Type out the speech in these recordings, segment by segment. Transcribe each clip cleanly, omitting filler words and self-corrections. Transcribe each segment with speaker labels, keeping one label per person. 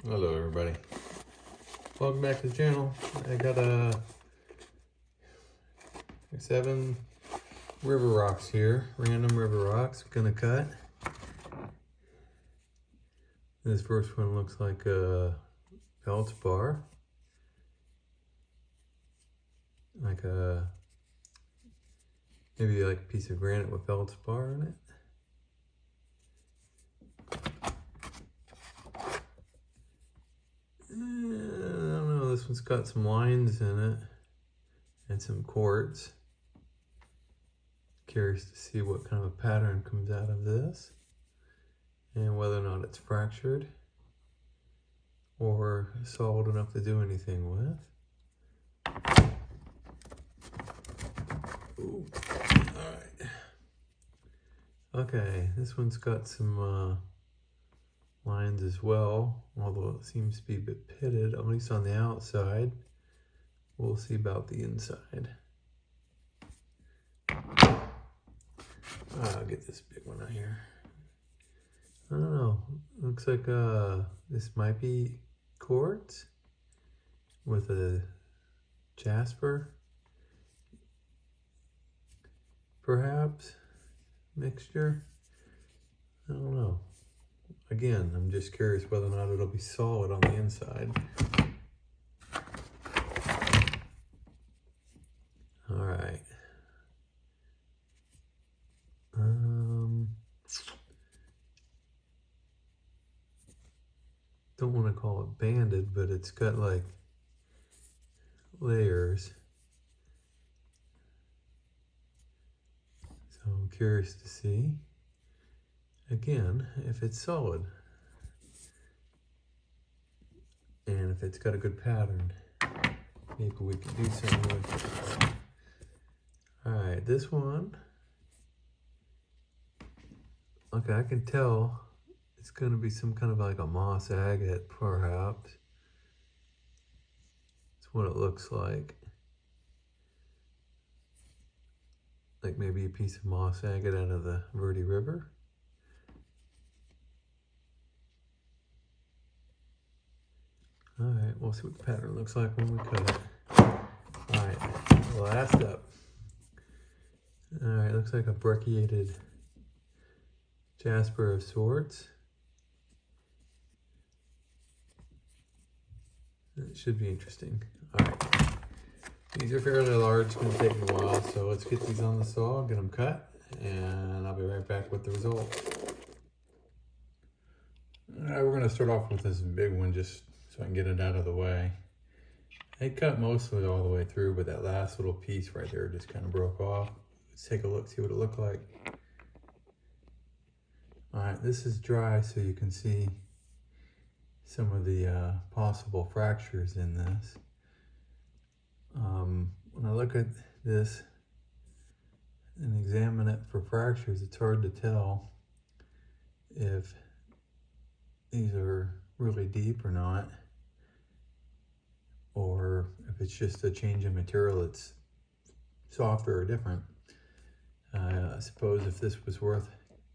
Speaker 1: Hello everybody, welcome back to the channel. I got 7 river rocks here, random river rocks I'm gonna cut. This first one looks like a feldspar, like maybe like a piece of granite with feldspar in it. I don't know, this one's got some lines in it and some quartz. Curious to see what kind of a pattern comes out of this and whether or not it's fractured or solid enough to do anything with. Ooh. All right. Okay, this one's got some lines as well, although it seems to be a bit pitted, at least on the outside. We'll see about the inside. I'll get this big one out here. I don't know, looks like this might be quartz with a jasper, perhaps, mixture. I don't know. Again, I'm just curious whether or not it'll be solid on the inside. All right. Don't want to call it banded, but it's got like layers. So I'm curious to see, again, if it's solid. And if it's got a good pattern. Maybe we can do something with it. All right, this one. Okay, I can tell it's going to be some kind of like a moss agate, perhaps. That's what it looks like. Like maybe a piece of moss agate out of the Verde River. All right, we'll see what the pattern looks like when we cut it. All right, last up. All right, looks like a brecciated jasper of sorts. It should be interesting. All right, these are fairly large, it's gonna take me a while, so let's get these on the saw, get them cut, and I'll be right back with the result. All right, we're gonna start off with this big one just so I can get it out of the way. I cut most of it all the way through, but that last little piece right there just kind of broke off. Let's take a look, see what it looked like. All right, this is dry, so you can see some of the possible fractures in this. When I look at this and examine it for fractures, it's hard to tell if these are really deep or not, or if it's just a change in material that's softer or different. I suppose if this was worth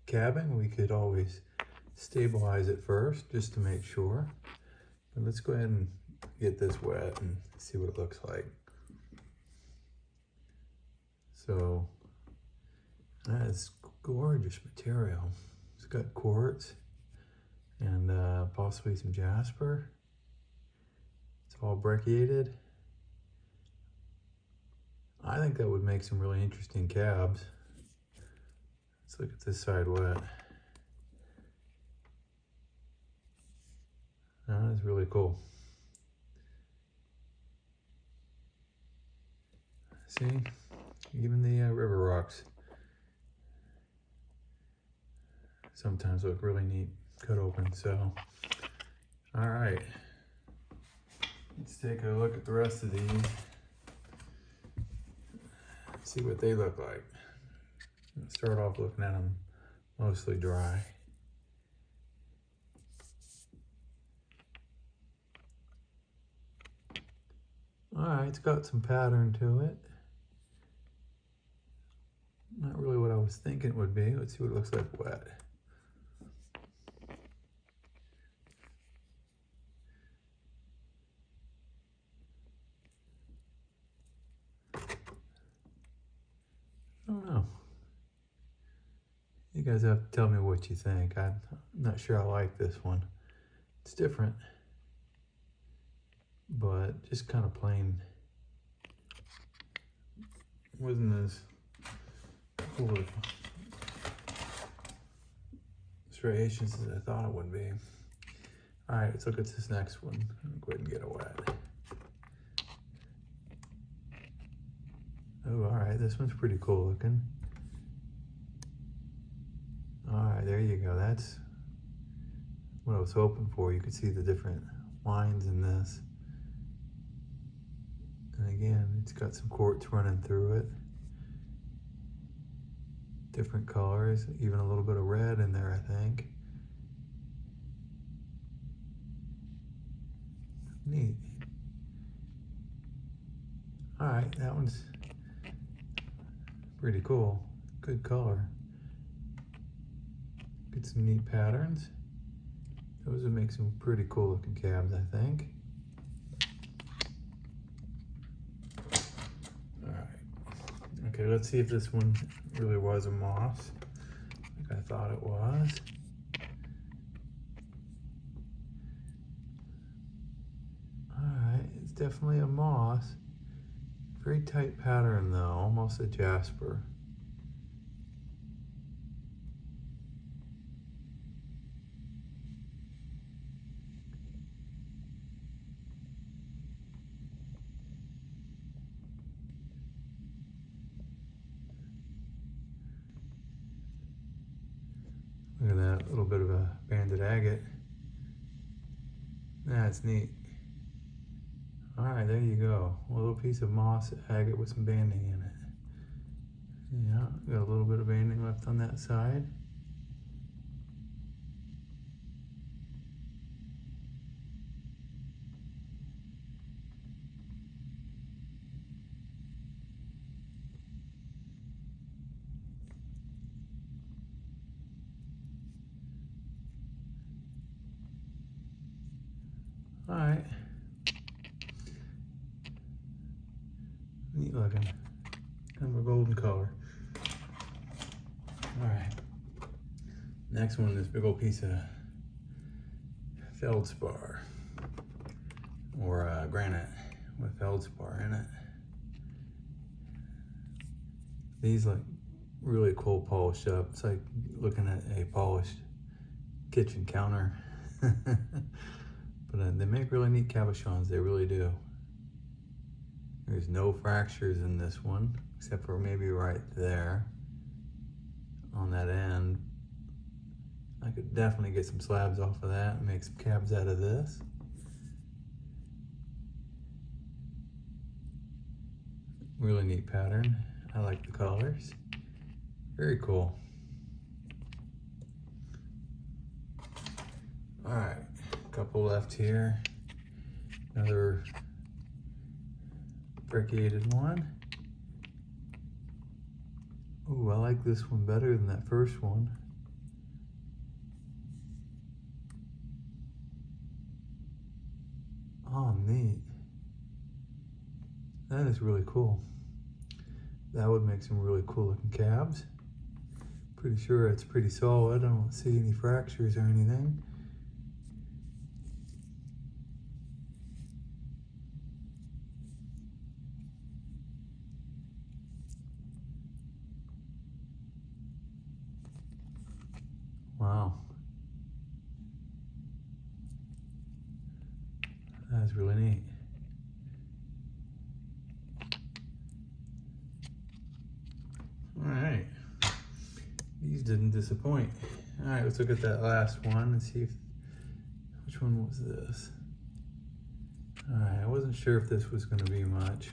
Speaker 1: cabbing, we could always stabilize it first just to make sure. But let's go ahead and get this wet and see what it looks like. So that is gorgeous material. It's got quartz and possibly some jasper. It's all brecciated. I think that would make some really interesting cabs. Let's look at this side wet. That is really cool. See, even the river rocks sometimes look really neat cut open. So, all right, let's take a look at the rest of these. See what they look like. Let's start off looking at them mostly dry. All right, it's got some pattern to it. Not really what I was thinking it would be. Let's see what it looks like wet. You guys have to tell me what you think. I'm not sure I like this one. It's different, but just kind of plain. Wasn't as full of striations as I thought it would be. All right, let's look at this next one. Go ahead and get it wet. Oh, all right, this one's pretty cool looking. All right, there you go. That's what I was hoping for. You could see the different lines in this. And again, it's got some quartz running through it. Different colors, even a little bit of red in there, I think. Neat. All right, that one's pretty cool. Good color. Get some neat patterns. Those would make some pretty cool looking cabs, I think. All right. Okay, let's see if this one really was a moss, like I thought it was. All right, it's definitely a moss. Very tight pattern though, almost a jasper. Look at that, little bit of a banded agate. That's neat. All right, there you go. A little piece of moss agate with some banding in it. Yeah, got a little bit of banding left on that side. All right. Neat looking. Kind of a golden color. All right. Next one, this big old piece of feldspar, or granite with feldspar in it. These look really cool polished up. It's like looking at a polished kitchen counter. But they make really neat cabochons, they really do. There's no fractures in this one, except for maybe right there on that end. I could definitely get some slabs off of that and make some cabs out of this. Really neat pattern. I like the colors. Very cool. All right, a couple left here. Another brecciated one. Ooh, I like this one better than that first one. Oh, neat. That is really cool. That would make some really cool looking cabs. Pretty sure it's pretty solid. I don't see any fractures or anything. Wow. That's really neat. All right. These didn't disappoint. All right, let's look at that last one and see if, which one was this? All right, I wasn't sure if this was gonna be much,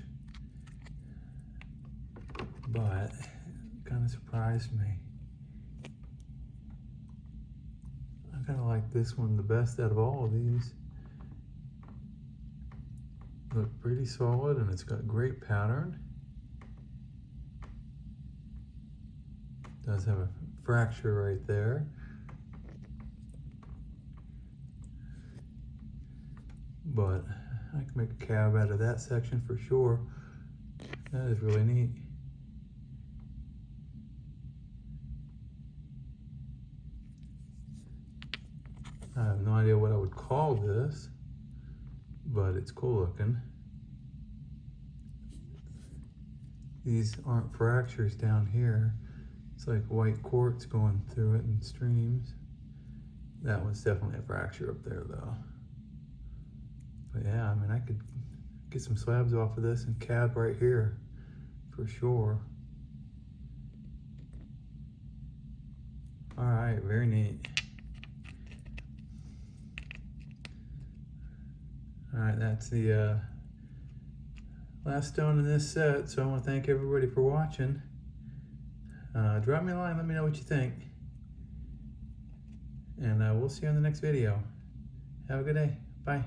Speaker 1: but it kind of surprised me. I kind of like this one the best out of all of these. Look pretty solid and it's got great pattern. Does have a fracture right there. But I can make a cab out of that section for sure. That is really neat. I have no idea what I would call this, but it's cool looking. These aren't fractures down here. It's like white quartz going through it in streams. That one's definitely a fracture up there though. But yeah, I mean, I could get some slabs off of this and cab right here for sure. All right, very neat. All right, that's the last stone in this set. So I want to thank everybody for watching. Drop me a line, let me know what you think. And we'll see you on the next video. Have a good day. Bye.